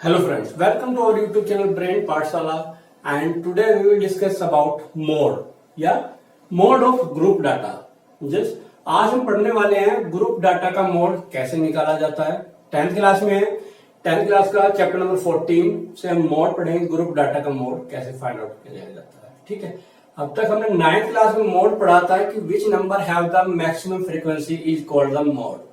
Hello friends, welcome to our YouTube channel Brain Pathshala, and today we will discuss about mode या mode of group data। Just आज हम पढ़ने वाले हैं group data का mode कैसे निकाला जाता है। 10th क्लास में है, 10th क्लास का चैप्टर नंबर 14 से हम मोड पढ़ेंगे, ग्रुप डाटा का मोड कैसे फाइंड आउट किया जाता है। ठीक है, अब तक हमने 9th क्लास में मोड पढ़ा था कि which number have the maximum frequency is called the mode,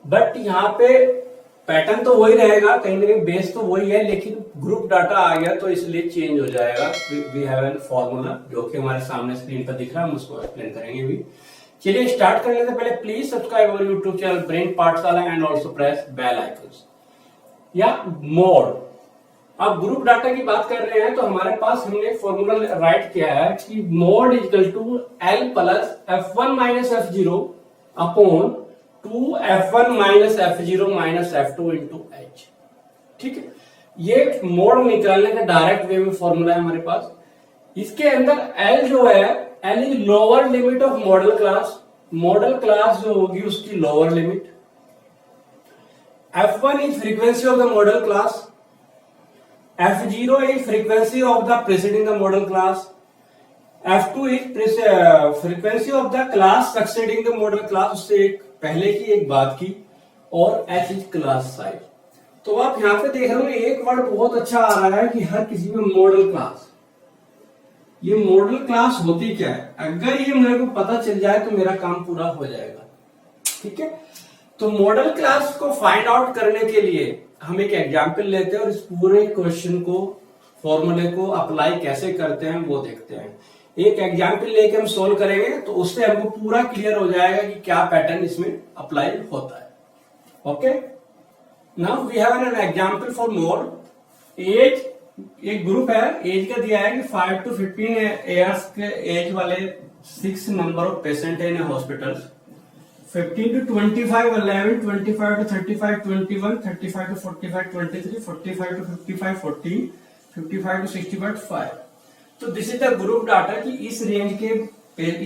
but यहाँ पे पैटर्न तो वही रहेगा, कहीं ना कहीं बेस तो वही है, लेकिन ग्रुप डाटा आ गया तो इसलिए चेंज हो जाएगा। वी हैव एन फॉर्मूला जो कि हमारे सामने स्क्रीन पर दिख रहा है, हम उसको एक्सप्लेन करेंगे भी। चलिए स्टार्ट करने से पहले please subscribe our YouTube channel brain Pathshala and also press bell icon. या मोड, अब ग्रुप डाटा की बात कर रहे हैं तो हमारे पास हमने फॉर्मूला राइट किया है कि mode equal to L plus F1 minus F0 upon 2F1 minus F0 minus F2 into H। ठीक है, ये मोड निकालने का डायरेक्ट वे में फॉर्मूला है हमारे पास। इसके अंदर L जो है, L is lower limit of model class. Model class जो होगी उसकी lower limit. F1 is frequency of the model class, F0 is frequency of the preceding the model class, F2 is frequency of the class succeeding the model class। उससे एक पहले की एक बात की, और H is class size। तो आप यहाँ पे देख रहे हो एक वर्ड बहुत अच्छा आ रहा है कि हर किसी में मॉडल क्लास। ये मॉडल क्लास होती क्या है, अगर ये मेरे को पता चल जाए तो मेरा काम पूरा हो जाएगा। ठीक है, तो मॉडल क्लास को फाइंड आउट करने के लिए हम एक एग्जाम्पल लेते हैं और इस पूरे क्वेश्चन को, फॉर्मूले को अप्लाई कैसे करते हैं वो देखते हैं। एक एग्जाम्पल लेके हम सोल्व करेंगे तो उससे हमको पूरा क्लियर हो जाएगा कि क्या पैटर्न इसमें अप्लाई होता है। Okay, now we have an example for mode. Age, एक ग्रुप है, एज का दिया है कि 5 to 15 ईयर्स के एज वाले 6 नंबर ऑफ पेशेंट है in hospital. 15 to 25 11, 25 to 35 21, 35 to 45 23, 45 to 55 14, 55 to 65 5। तो this is the group data कि इस रेंज के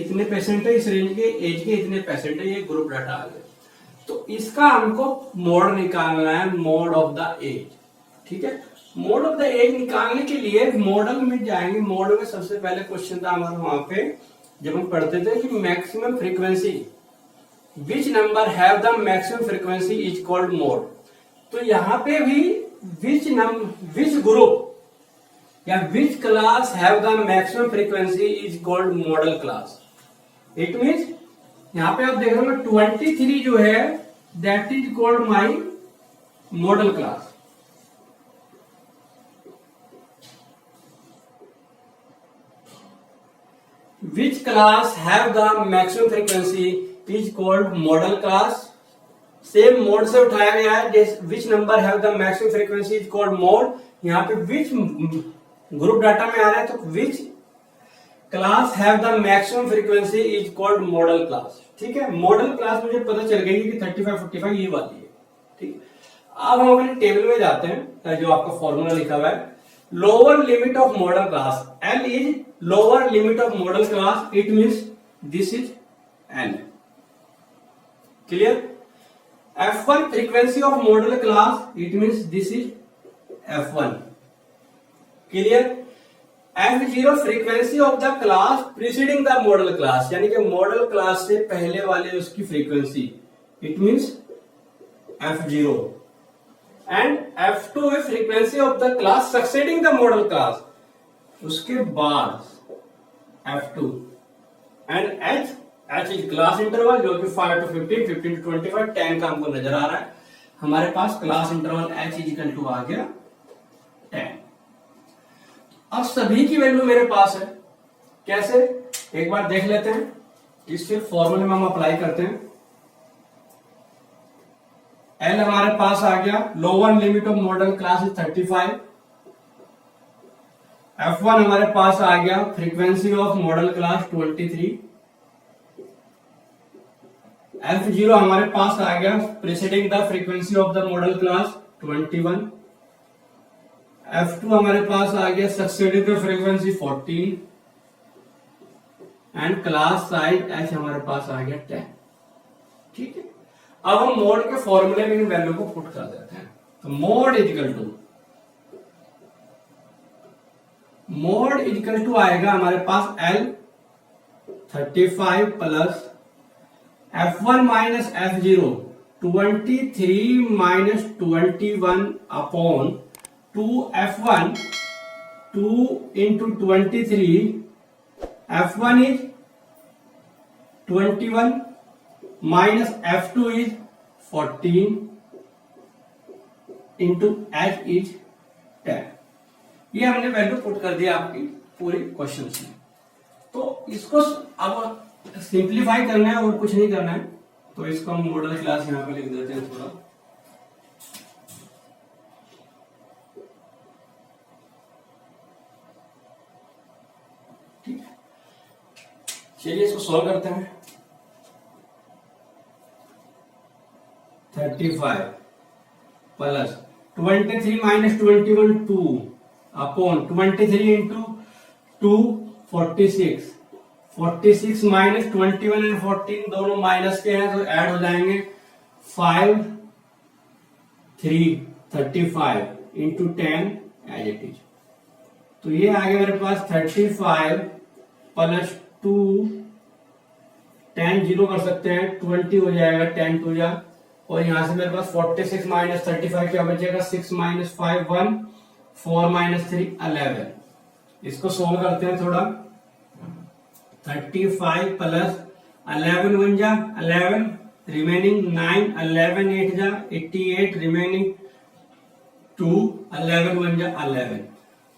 इतने पेशेंट है, इस रेंज के एज के इतने पेशेंट है, ये ग्रुप डाटा आ गया। तो इसका हमको मोड निकालना है, मोड ऑफ द एज। ठीक है, मोड ऑफ द एज निकालने के लिए मॉडल में जाएंगे। मॉडल में सबसे पहले क्वेश्चन था हमारा वहां पे जब हम पढ़ते थे कि maximum frequency, which number have the maximum frequency is called mode. तो यहां पे भी विच ग्रुप या which class have the maximum frequency is called model class. It means यहां पे आप देख रहे हो 23 जो है that is called my model class. Which class have the maximum frequency is called model class. Same mode से उठाया गया है, which number have the maximum frequency is called mode. यहाँ पे विच ग्रुप डाटा में आ रहा है तो which class have the maximum frequency is called model class. ठीक है, मॉडल क्लास मुझे पता चल गई कि 35 45 ये वाली है। ठीक, अब हम अपने टेबल में जाते हैं, जो आपका फॉर्मूला लिखा हुआ है। Lower limit of model class, L is lower limit of model class, it means this is L. Clear, F1 frequency of model class, it means this is F1। Clear, F0 frequency of the class preceding the model class, यानी कि model class से पहले वाले उसकी frequency, it means F0। And F2 is frequency of the class succeeding the model class, उसके बाद F2। And H is class interval जो कि 5 to 15, 15 to 25, 10 का हमको नजर आ रहा है। हमारे पास class interval H is equal to आ गया 10। अब सभी की वैल्यू मेरे पास है, कैसे एक बार देख लेते हैं। इस फिर फॉर्मूले में हम अप्लाई करते हैं। L हमारे पास आ गया, lower limit of model class is 35। F1 हमारे पास आ गया, frequency of model class 23। F0 हमारे पास आ गया, preceding the frequency of the model class 21। F2 हमारे पास आ गया, succeeding the frequency 14। And class size H हमारे पास आ गया 10। ठीक है, अब हम मोड के फॉर्मूले में इन वैल्यू को पुट कर देते हैं। तो mode is equal to mode equal to आएगा हमारे पास L 35 plus F1 minus F0 23 minus 21 upon 2F1 2 into 23 F1 is 21 minus F2 is 14 into H is 10। ये हमने वैल्यू पुट कर दिया आपकी पूरे क्वेश्चन में। तो इसको अब सिंप्लीफाई करना है और कुछ नहीं करना है, तो इसको हम मॉडल क्लास यहां पे लिख देते हैं थोड़ा। ठीक है, चलिए इसको सॉल्व करते हैं। 35 plus 23 minus 21 2 upon 23 into 2 46 46 minus 21 and 14 दोनों माइनस के हैं तो ऐड हो जाएंगे 5 3 35 इंटू 10 एज इट इज। तो ये आ गया मेरे पास 35 प्लस 2 10 जीरो कर सकते हैं 20 हो जाएगा 10 टू जा, और यहां से मेरे पास 46 माइनस 35 क्या बचेगा 6 माइनस 5 1 4 माइनस 3 11। इसको सोल्व करते हैं थोड़ा। 35 प्लस 11 1 जा 11 रिमेनिंग 9 11 8 जा 88 रिमेनिंग 2 11 1 जा 11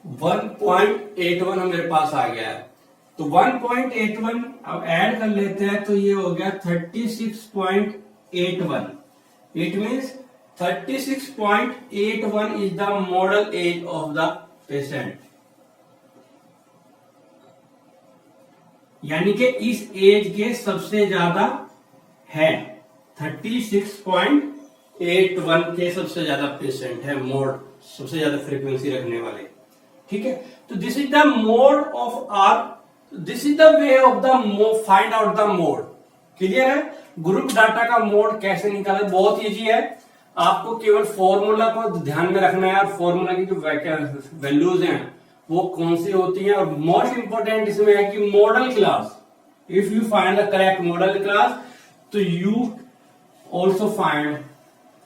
1.81 मेरे पास आ गया है। तो 1.81 अब ऐड कर लेते हैं तो ये हो गया 36.81। It means 36.81 is the model age of the patient। यानी कि इस एज के सबसे ज्यादा है 36.81 के सबसे ज्यादा पेशेंट है मोड, सबसे ज्यादा फ्रीक्वेंसी रखने वाले। ठीक है, तो this is the mode of R, this is the way of the find out the mode. Clear है? ग्रुप डाटा का मोड कैसे निकाले, बहुत इजी है। आपको केवल फॉर्मूला को ध्यान में रखना है और फॉर्मूला की जो वैल्यूज हैं वो कौन सी होती हैं, और मोस्ट इंपोर्टेंट इसमें है कि model class, if you find the correct model class तो यू ऑल्सो फाइंड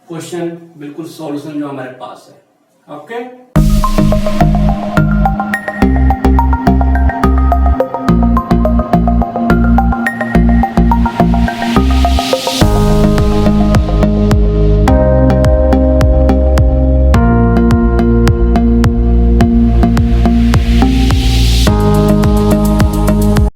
क्वेश्चन बिल्कुल सॉल्यूशन जो हमारे पास है। ओके